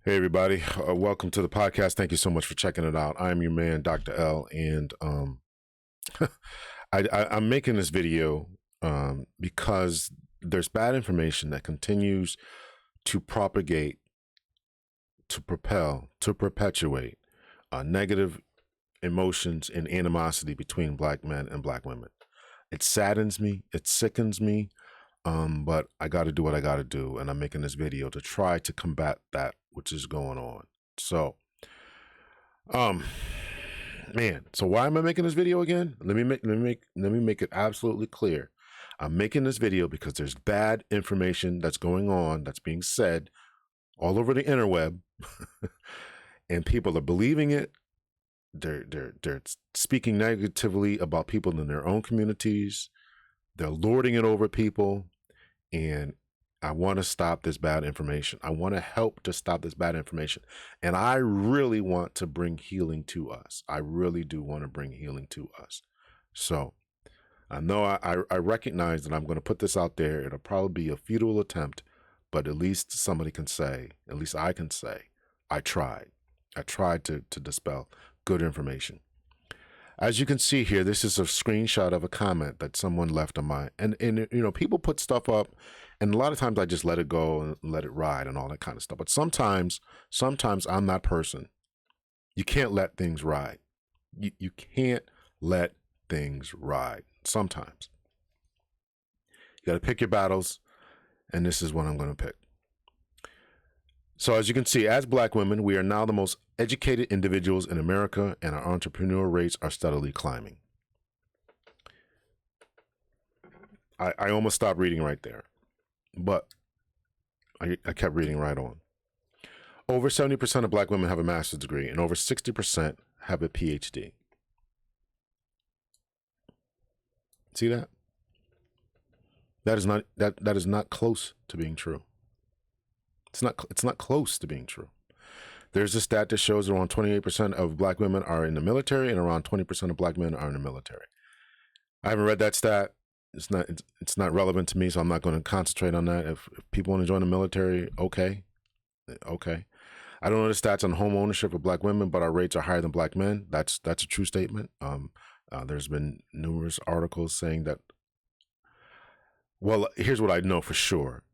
Hey everybody, welcome to the podcast. Thank you so much for checking it out. I'm your man, Dr. L, and I'm making this video because there's bad information that continues to propagate, to propel, to perpetuate negative emotions and animosity between black men and black women. It saddens me, it sickens me, but I got to do what I got to do, and I'm making this video to try to combat that which is going on. So, man, so why am I making this video again? Let me make it absolutely clear. I'm making this video because there's bad information that's going on, that's being said all over the interweb, and people are believing it. They're speaking negatively about people in their own communities. They're lording it over people. And I want to stop this bad information. I want to help to stop this bad information. And I really want to bring healing to us. I really do want to bring healing to us. So I know I recognize that I'm going to put this out there. It'll probably be a futile attempt, but at least somebody can say, at least I can say, I tried. I tried to dispel good information. As you can see here, this is a screenshot of a comment that someone left on my, and you know, people put stuff up, and a lot of times I just let it go and let it ride and all that kind of stuff. But sometimes I'm that person. You can't let things ride. You can't let things ride. Sometimes you got to pick your battles, and this is what I'm going to pick. So as you can see, as black women, we are now the most educated individuals in America, and our entrepreneurial rates are steadily climbing. I almost stopped reading right there, but I kept reading right on. Over 70% of black women have a master's degree, and over 60% have a PhD. See that? That is not close to being true. It's not close to being true. There's a stat that shows around 28% of black women are in the military and around 20% of black men are in the military. I haven't read that stat. It's not relevant to me, so I'm not going to concentrate on that. If people want to join the military, okay. I don't know the stats on home ownership of black women, but our rates are higher than black men. That's a true statement. There's been numerous articles saying that. Well, here's what I know for sure.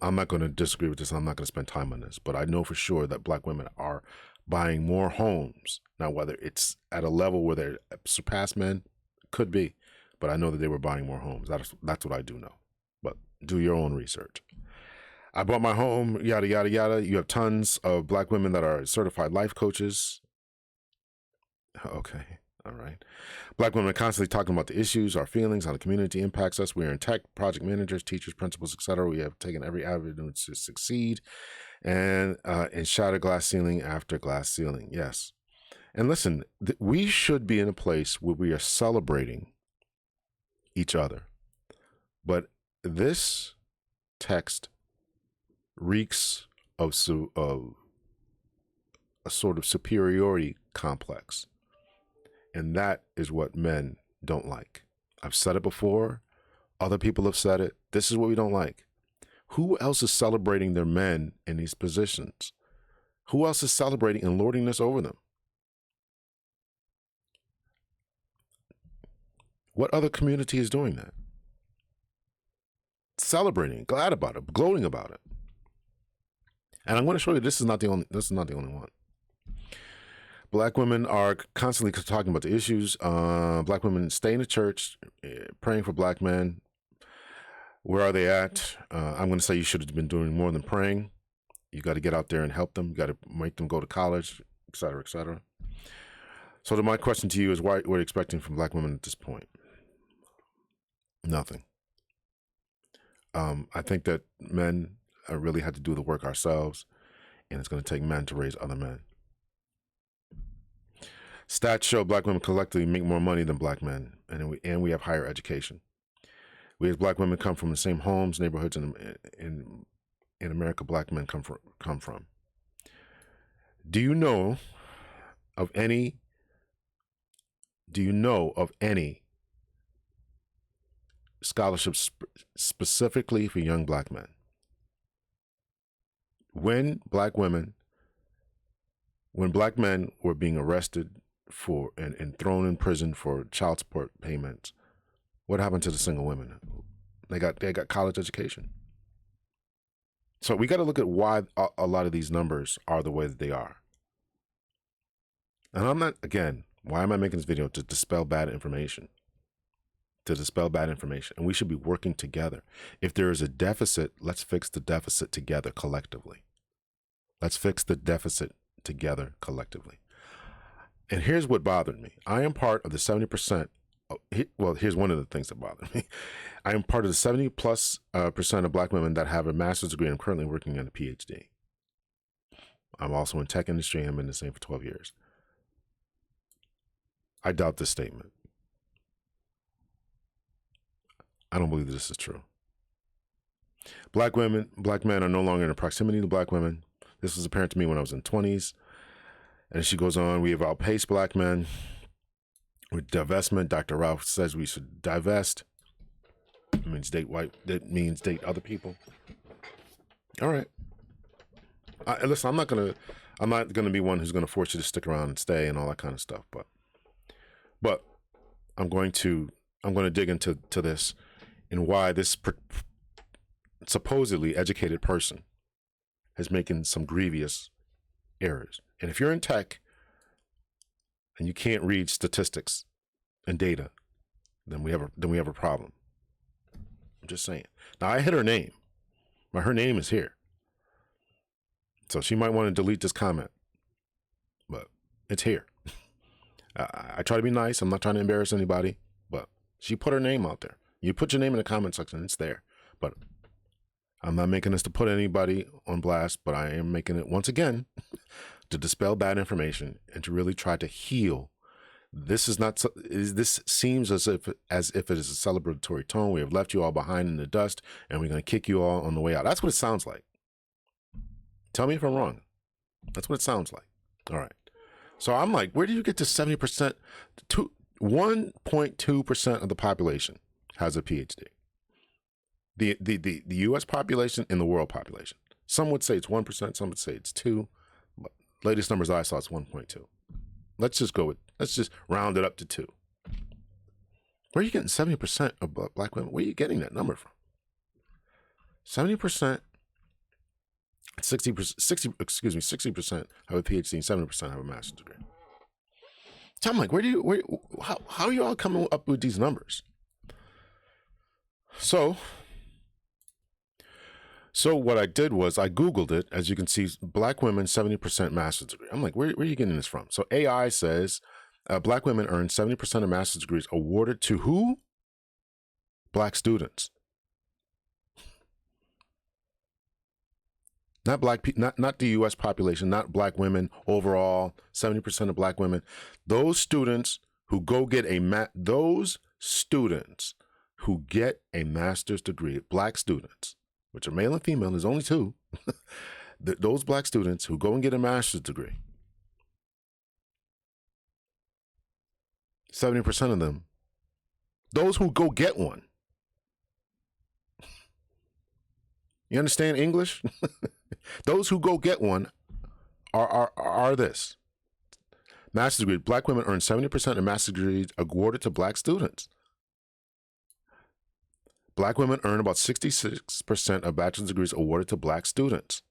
I'm not going to disagree with this. I'm not going to spend time on this, but I know for sure that black women are buying more homes. Now, whether it's at a level where they surpass men, could be, but I know that they were buying more homes. That's what I do know. But do your own research. I bought my home, yada, yada, yada. You have tons of black women that are certified life coaches. Okay. All right. Black women are constantly talking about the issues, our feelings, how the community impacts us. We are in tech, project managers, teachers, principals, etc. We have taken every avenue to succeed and shatter glass ceiling after glass ceiling. Yes. And listen, we should be in a place where we are celebrating each other. But this text reeks of a sort of superiority complex. And that is what men don't like. I've said it before. Other people have said it. This is what we don't like. Who else is celebrating their men in these positions? Who else is celebrating and lording this over them? What other community is doing that? Celebrating, glad about it, gloating about it. And I'm going to show you this is not the only one. Black women are constantly talking about the issues. Black women stay in the church, praying for black men. Where are they at? I'm going to say you should have been doing more than praying. You got to get out there and help them. You got to make them go to college, et cetera, et cetera. So my question to you is, what are you expecting from black women at this point? Nothing. I think that men really had to do the work ourselves, and it's going to take men to raise other men. Stats show black women collectively make more money than black men, and we have higher education. We as black women come from the same homes, neighborhoods in America black men come from. Do you know of any scholarships specifically for young black men? When black women when black men were being arrested for and thrown in prison for child support payments, what happened to the single women? They got college education. So we got to look at why a lot of these numbers are the way that they are. And I'm not, again, why am I making this video? To dispel bad information. To dispel bad information. And we should be working together. If there is a deficit, let's fix the deficit together collectively. Let's fix the deficit together collectively. And here's what bothered me. I am part of the 70%. Well, here's one of the things that bothered me. I am part of the 70+% of black women that have a master's degree. I'm currently working on a PhD. I'm also in tech industry. I'm in the same for 12 years. I doubt this statement. I don't believe this is true. Black men are no longer in a proximity to black women. This was apparent to me when I was in 20s. And she goes on, we have outpaced black men with divestment. Dr. Ralph says we should divest. It means date white. That means date other people. All right. Listen, I'm not gonna be one who's gonna force you to stick around and stay and all that kind of stuff. But I'm going to dig into this and why this supposedly educated person is making some grievous errors. And if you're in tech and you can't read statistics and data, then we have a problem. I'm just saying. Now I hit her name. Her name is here. So she might want to delete this comment, but it's here. I try to be nice. I'm not trying to embarrass anybody, but she put her name out there. You put your name in the comment section, it's there. But I'm not making this to put anybody on blast, but I am making it once again to dispel bad information and to really try to heal. This seems as if it is a celebratory tone. We have left you all behind in the dust and we're going to kick you all on the way out. That's what it sounds like. Tell me if I'm wrong. That's what it sounds like. All right. So I'm like, where do you get to 70%? 1.2% of the population has a PhD. The U.S. population and the world population. Some would say it's 1%. Some would say it's 2%. But latest numbers I saw is 1.2. Let's just round it up to 2. Where are you getting 70% of black women? Where are you getting that number from? 70%. 60% have a PhD and 70% have a master's degree. So I'm like, how are you all coming up with these numbers? So what I did was I Googled it. As you can see, black women, 70% master's degree. I'm like, where are you getting this from? So AI says black women earn 70% of master's degrees awarded to who? Black students. Not not the U.S. population, not black women overall. 70% of black women. Those students who go get those students who get a master's degree, black students, which are male and female, there's only 2. Those black students who go and get a master's degree, 70% of them, those who go get one. You understand English? Those who go get one are this. Master's degree. Black women earn 70% of master's degrees awarded to black students. Black women earn about 66% of bachelor's degrees awarded to black students.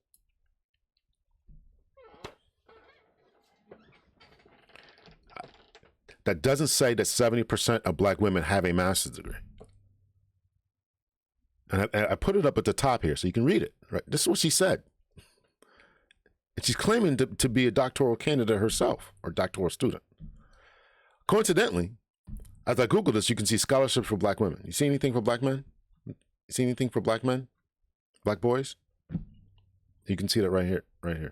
That doesn't say that 70% of black women have a master's degree. And I put it up at the top here so you can read it. Right? This is what she said. And she's claiming to be a doctoral candidate herself or doctoral student. Coincidentally, as I Googled this, you can see scholarships for black women. You see anything for black men? You see anything for black men? Black boys? You can see that right here, right?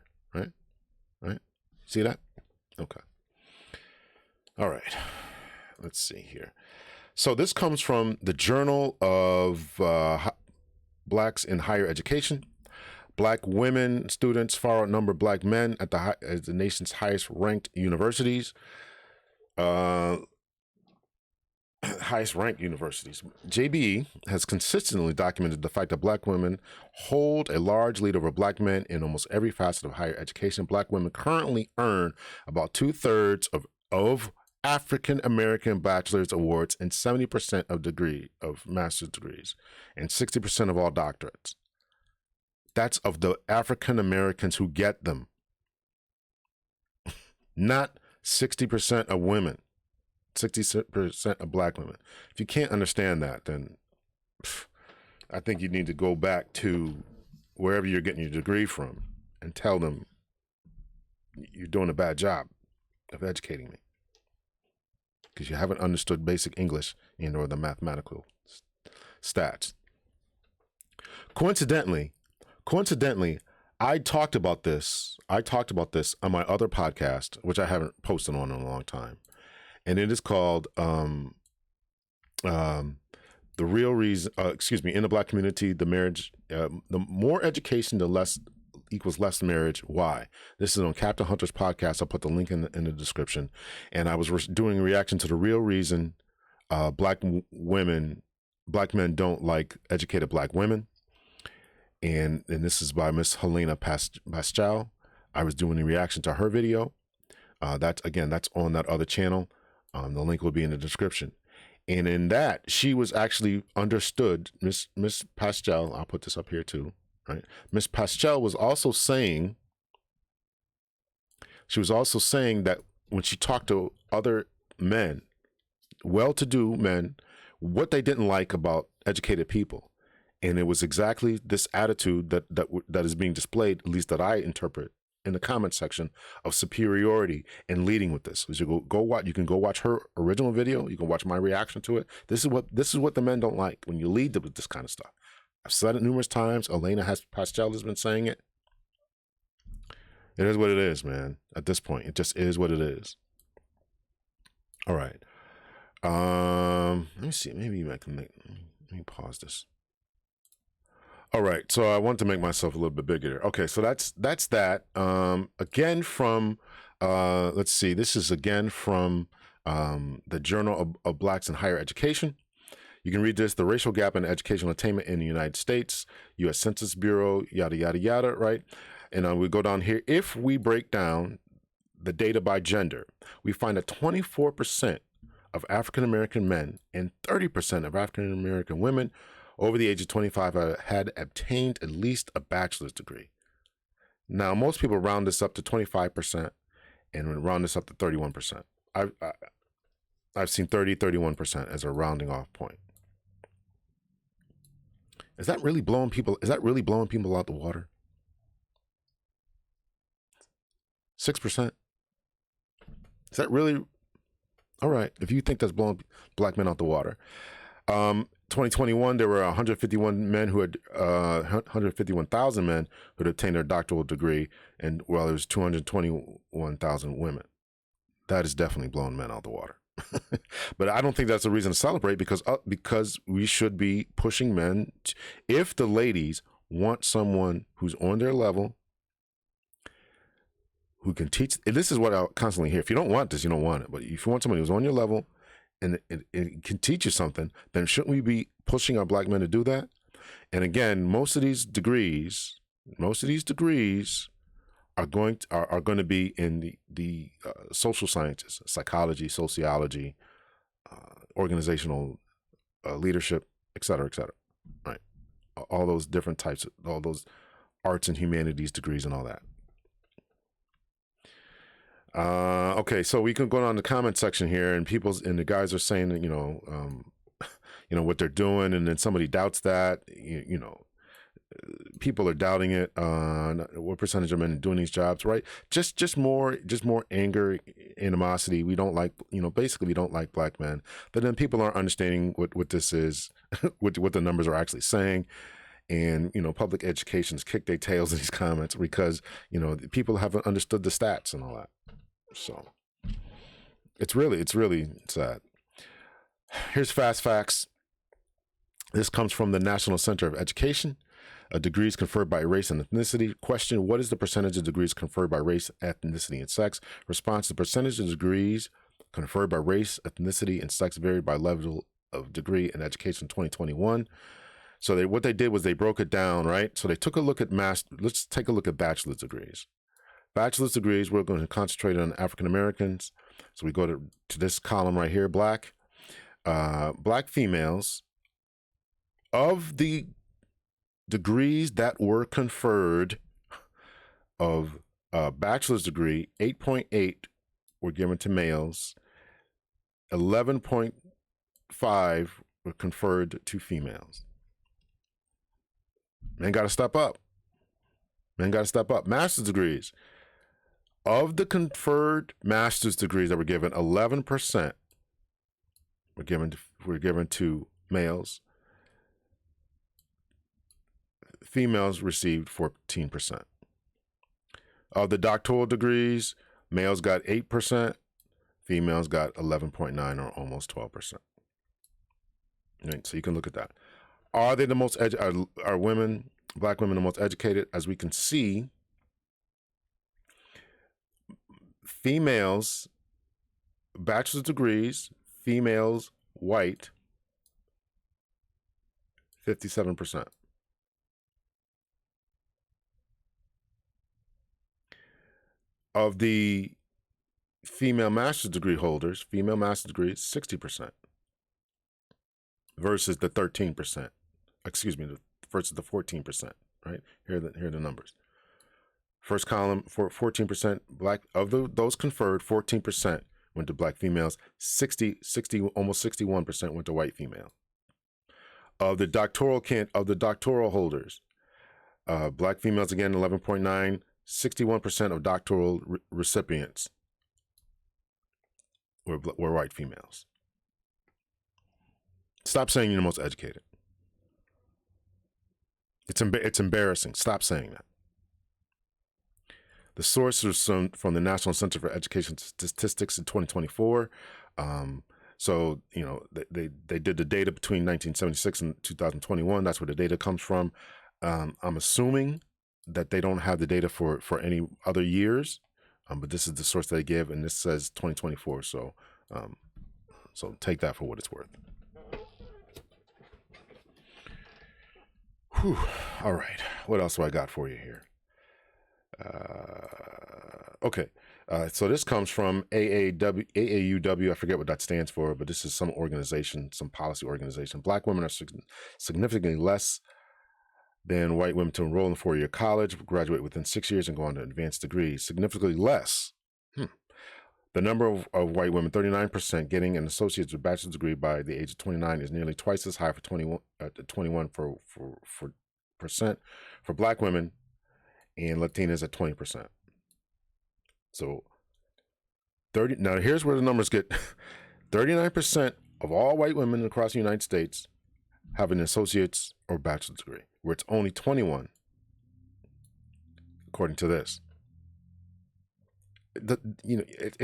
Right? See that? Okay. All right. Let's see here. So this comes from the Journal of Blacks in Higher Education. Black women students far outnumber black men at the nation's highest ranked universities. highest ranked universities. JBE has consistently documented the fact that black women hold a large lead over black men in almost every facet of higher education. Black women currently earn about 2/3 of African American bachelor's awards and 70% of master's degrees and 60% of all doctorates. That's of the African Americans who get them, not 60% of women. 60% of black women. If you can't understand that, then I think you need to go back to wherever you're getting your degree from and tell them you're doing a bad job of educating me because you haven't understood basic English and or the mathematical stats. Coincidentally, I talked about this on my other podcast, which I haven't posted on in a long time. And it is called The Real Reason, in the black community, the marriage, the more education, the less equals less marriage. Why? This is on Captain Hunter's podcast. I'll put the link in the description. And I was doing a reaction to the real reason black men don't like educated black women. And this is by Miss Helena Pascal. I was doing a reaction to her video. That's on that other channel. The link will be in the description. And in that, she was actually understood, Miss Pascal, I'll put this up here too, right? Miss Pascal was also saying that when she talked to other men, well-to-do men, what they didn't like about educated people. And it was exactly this attitude that is being displayed, at least that I interpret, in the comment section, of superiority and leading with this. So you can go watch her original video. You can watch my reaction to it. This is what the men don't like when you lead with this kind of stuff. I've said it numerous times. Pascal has been saying it. It is what it is, man. At this point, it just is what it is. All right. Let me see. Maybe let me pause this. All right, so I want to make myself a little bit bigger. Okay, so that's that. Again from, let's see, this is again from the Journal of Blacks in Higher Education. You can read this, the racial gap in educational attainment in the United States, U.S. Census Bureau, yada, yada, yada, right? And we go down here. If we break down the data by gender, we find that 24% of African-American men and 30% of African-American women over the age of 25 had obtained at least a bachelor's degree. Now, most people round this up to 25% and round this up to 31%. I've seen 31% as a rounding off point. Is that really blowing people out the water? 6%? Is that really? All right, if you think that's blowing black men out the water. 2021, there were 151,000 men who had obtained their doctoral degree, and there was 221,000 women. That is definitely blowing men out the water. But I don't think that's a reason to celebrate because we should be pushing men. If the ladies want someone who's on their level, who can teach, this is what I constantly hear. If you don't want this, you don't want it. But if you want somebody who's on your level, and it can teach you something, then shouldn't we be pushing our black men to do that? And again, most of these degrees are going to be in the social sciences, psychology, sociology, organizational leadership, et cetera, right? All those different types, all those arts and humanities degrees and all that. Okay, so we can go down the comment section here, and the guys are saying that, what they're doing, and then somebody doubts that, people are doubting it. What percentage of men are doing these jobs, right? Just more anger, animosity. We don't like, basically we don't like black men. But then people aren't understanding what this is, what the numbers are actually saying. And, public education's kicked their tails in these comments because, people haven't understood the stats and all that. So it's really sad. Here's fast facts. This comes from the National Center of Education. Degrees conferred by race and ethnicity. Question: what is the percentage of degrees conferred by race, ethnicity, and sex? Response: the percentage of degrees conferred by race, ethnicity, and sex varied by level of degree in education 2021. So what they did was they broke it down, right? So they took a look at let's take a look at bachelor's degrees. Bachelor's degrees, we're going to concentrate on African Americans. So we go to this column right here, black. Black females, of the degrees that were conferred of bachelor's degree, 8.8 were given to males, 11.5 were conferred to females. Men got to step up. Men got to step up. Master's degrees. Of the conferred master's degrees that were given, 11% were given to males. Females received 14%. Of the doctoral degrees, males got 8%, females got 11.9 or almost 12%. Right, so you can look at that. Are they the most are women, black women, the most educated? As we can see, females, bachelor's degrees, females, white, 57%. Of the female master's degree holders, female master's degrees, 60% versus the 13%. Excuse me, versus the 14%, right? Here are the numbers. First column, 14% black, those conferred, 14% went to black females, 60, almost 61% went to white female. Of the doctoral holders, black females again, 11.9, 61% of doctoral recipients were white females. Stop saying you're the most educated. It's embarrassing. Stop saying that. The source was from the National Center for Education Statistics in 2024. So, you know, they did the data between 1976 and 2021. That's where the data comes from. I'm assuming that they don't have the data for any other years, but this is the source they give, and this says 2024. So, so take that for what it's worth. Whew. All right. What else do I got for you here? Okay. So this comes from AAUW. I forget what that stands for, but this is some organization, some policy organization. Black women are significantly less than white women to enroll in 4-year college, graduate within 6 years, and go on to advanced degrees. Significantly less. The number of white women, 39%, getting an associate's or bachelor's degree by the age of 29 is nearly twice as high for 21 percent for black women, and Latinas at 20%. So 30. Now here's where the numbers get. 39% of all white women across the United States have an associate's or bachelor's degree, where it's only 21, according to this.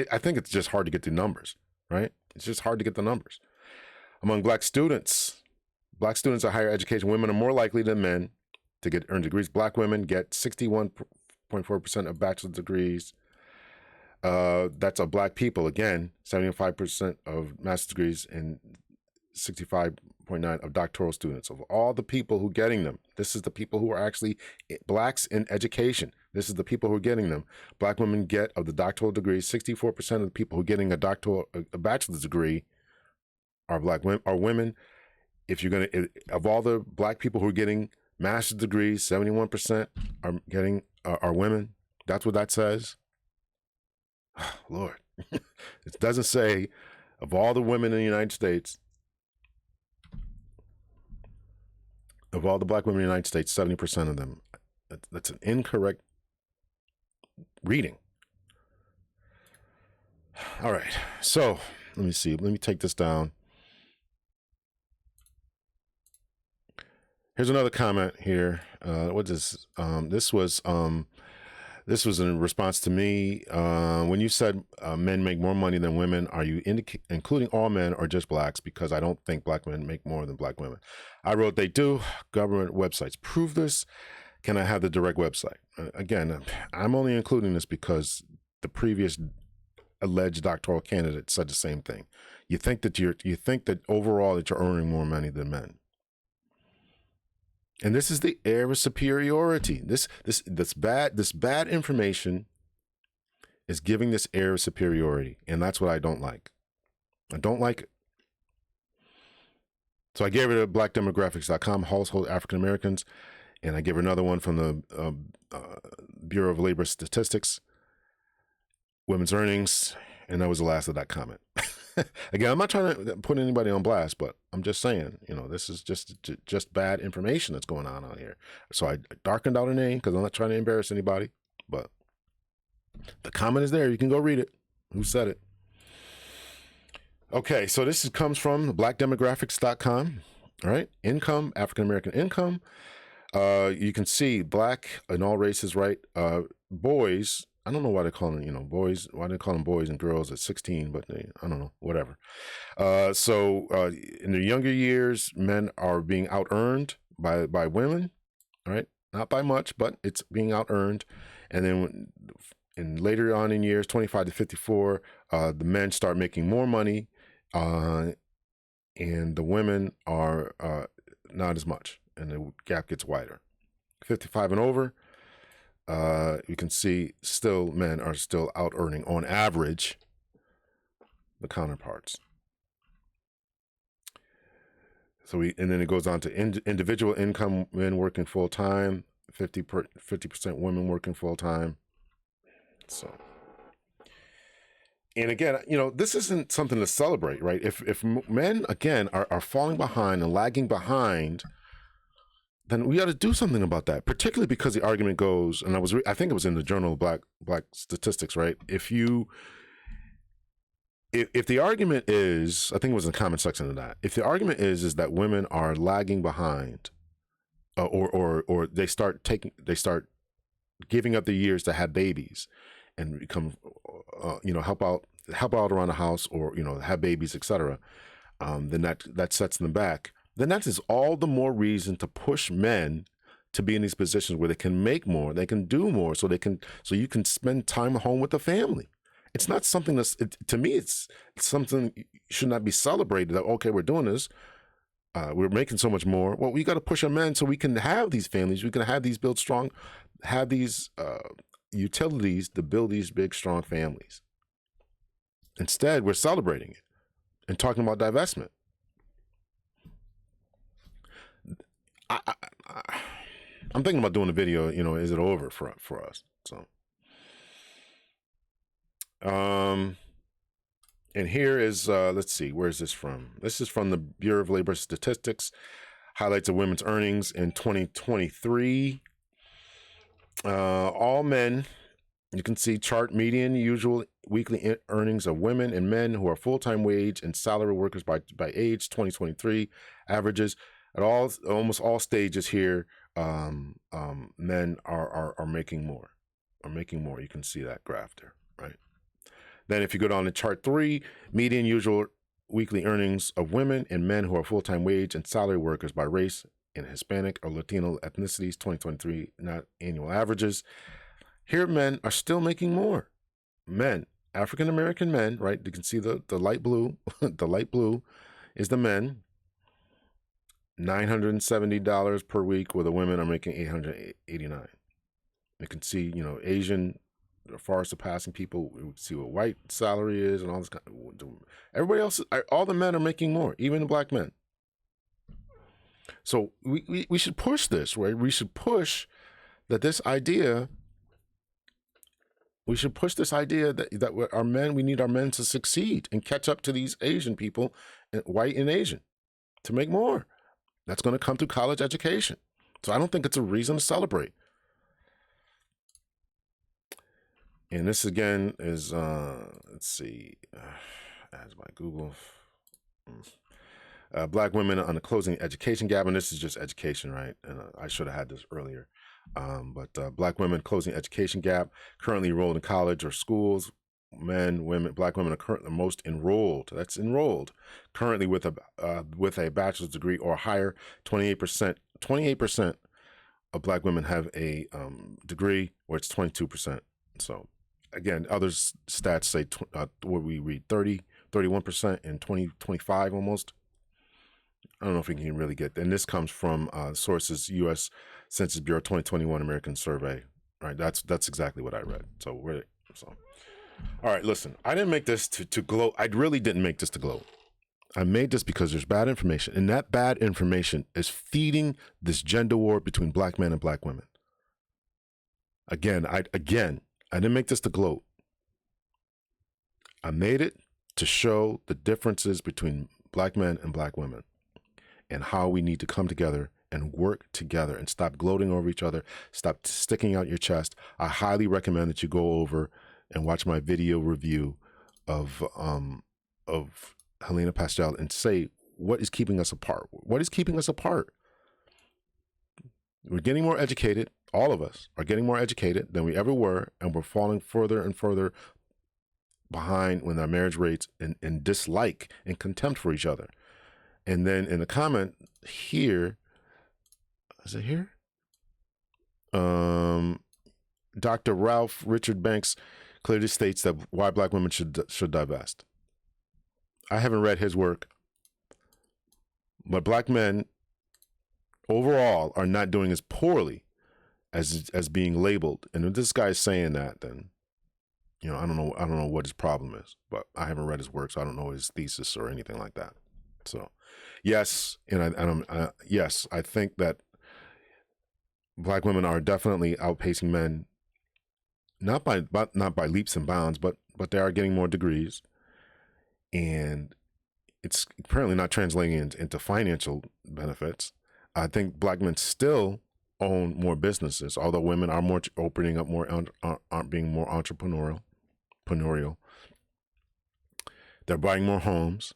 I think it's just hard to get the numbers, right? It's just hard to get the numbers. Among black students of higher education, women are more likely than men to earn degrees. Black women get 61.4% of bachelor's degrees. That's of black people, again, 75% of master's degrees and 65.9% of doctoral students. Of all the people who are getting them, this is the people who are actually blacks in education. This is the people who are getting them. Black women get, of the doctoral degrees, 64% of the people who are getting a bachelor's degree are women. If you're going to, of all the black people who are getting master's degrees, 71% are women. That's what that says. Oh, Lord, it doesn't say of all the women in the United States, of all the black women in the United States, 70% of them. That's an incorrect reading. All right, so let me see. Let me take this down. Here's another comment here. What is this was in response to me. When you said men make more money than women, are you including all men or just blacks? Because I don't think black men make more than black women. I wrote, they do. Government websites prove this. Can I have the direct website? Again, I'm only including this because the previous alleged doctoral candidate said the same thing. You think that overall that you're earning more money than men. And this is the air of superiority. This bad information is giving this air of superiority, and that's what I don't like. I don't like it. So I gave her to blackdemographics.com, household African Americans, and I gave her another one from the Bureau of Labor Statistics, women's earnings, and that was the last of that comment. Again, I'm not trying to put anybody on blast, but I'm just saying, this is just bad information that's going on out here. So I darkened out her name because I'm not trying to embarrass anybody, but the comment is there. You can go read it. Who said it? Okay, so this comes from blackdemographics.com. All right, income, African American income. You can see black in all races, right? Boys, I don't know why they call them, boys. Why they call them boys and girls at 16? But I don't know, whatever. So in the younger years, men are being out-earned by women, right? Not by much, but it's being out-earned. And then and later on in years, 25 to 54, the men start making more money, and the women are not as much, and the gap gets wider. 55 and over, you can see still men are still out earning on average the counterparts. So and then it goes on to individual income, men working full time, 50% women working full time. So, and again, this isn't something to celebrate, right? If men again are falling behind and lagging behind, then we got to do something about that. Particularly because the argument goes, and I think it was in the Journal of Black Statistics, right? If the argument is, I think it was in the comment section of that. If the argument is that women are lagging behind, or they start giving up the years to have babies and become, help out around the house, or have babies, etc. Then that sets them back. Then that is all the more reason to push men to be in these positions where they can make more, they can do more, so you can spend time at home with the family. It's not something to me, it's something should not be celebrated that, okay, we're doing this, we're making so much more. Well, we got to push our men so we can have these families, we can have these build strong, have these utilities to build these big, strong families. Instead, we're celebrating it and talking about divestment. I'm thinking about doing a video, is it over for us? So, and here is, let's see, where is this from? This is from the Bureau of Labor Statistics, highlights of women's earnings in 2023. All men, you can see chart median usual weekly earnings of women and men who are full-time wage and salary workers by age. 2023 averages at almost all stages here. Men are making more. You can see that graph there, right? Then if you go down to chart 3, median usual weekly earnings of women and men who are full-time wage and salary workers by race and Hispanic or Latino ethnicities, 2023, not annual averages. Here, men are still making more. Men, African-American men, right? You can see the light blue. The light blue is the men. $970 per week, where the women are making $889. You can see, Asian are far surpassing people. We see what white salary is and all this. Everybody else, all the men are making more, even the black men. So we should push this, right? We should push this idea that our men, we need our men to succeed and catch up to these Asian people, white and Asian, to make more. That's going to come through college education. So I don't think it's a reason to celebrate. And this again is, let's see, as my Google, black women on the closing education gap. And this is just education, right? And I should have had this earlier. But black women closing education gap, currently enrolled in college or schools. Men, women, black women are currently the most enrolled. That's enrolled currently with a bachelor's degree or higher. 28% of black women have a degree, or it's 22%. So again, other stats say what we read 31% in 2025 almost. I don't know if we can really get, and this comes from sources U.S. Census Bureau 2021 American Survey. Right, that's exactly what I read. So all right, listen, I didn't make this to gloat. I really didn't make this to gloat. I made this because there's bad information, and that bad information is feeding this gender war between black men and black women. Again, I didn't make this to gloat. I made it to show the differences between black men and black women and how we need to come together and work together and stop gloating over each other, stop sticking out your chest. I highly recommend that you go over and watch my video review of Helena Pastel and say, what is keeping us apart? What is keeping us apart? We're getting more educated. All of us are getting more educated than we ever were, and we're falling further and further behind when our marriage rates and dislike and contempt for each other. And then in the comment here, is it here? Dr. Ralph Richard Banks clearly states that why black women should divest. I haven't read his work, but black men overall are not doing as poorly as being labeled. And if this guy is saying that, then I don't know what his problem is, but I haven't read his work, so I don't know his thesis or anything like that. So, yes, yes, I think that black women are definitely outpacing men, not by leaps and bounds, but they are getting more degrees, and it's apparently not translating into financial benefits. I think black men still own more businesses, although women are more opening up more, aren't being more entrepreneurial. They're buying more homes.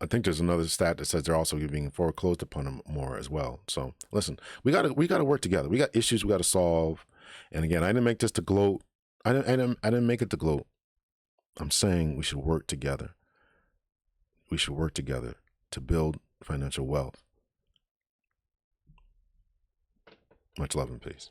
I think there's another stat that says they're also being foreclosed upon them more as well. So listen, we gotta work together. We got issues we got to solve. And again, I didn't make this to gloat. I didn't make it to gloat. I'm saying we should work together. We should work together to build financial wealth. Much love and peace.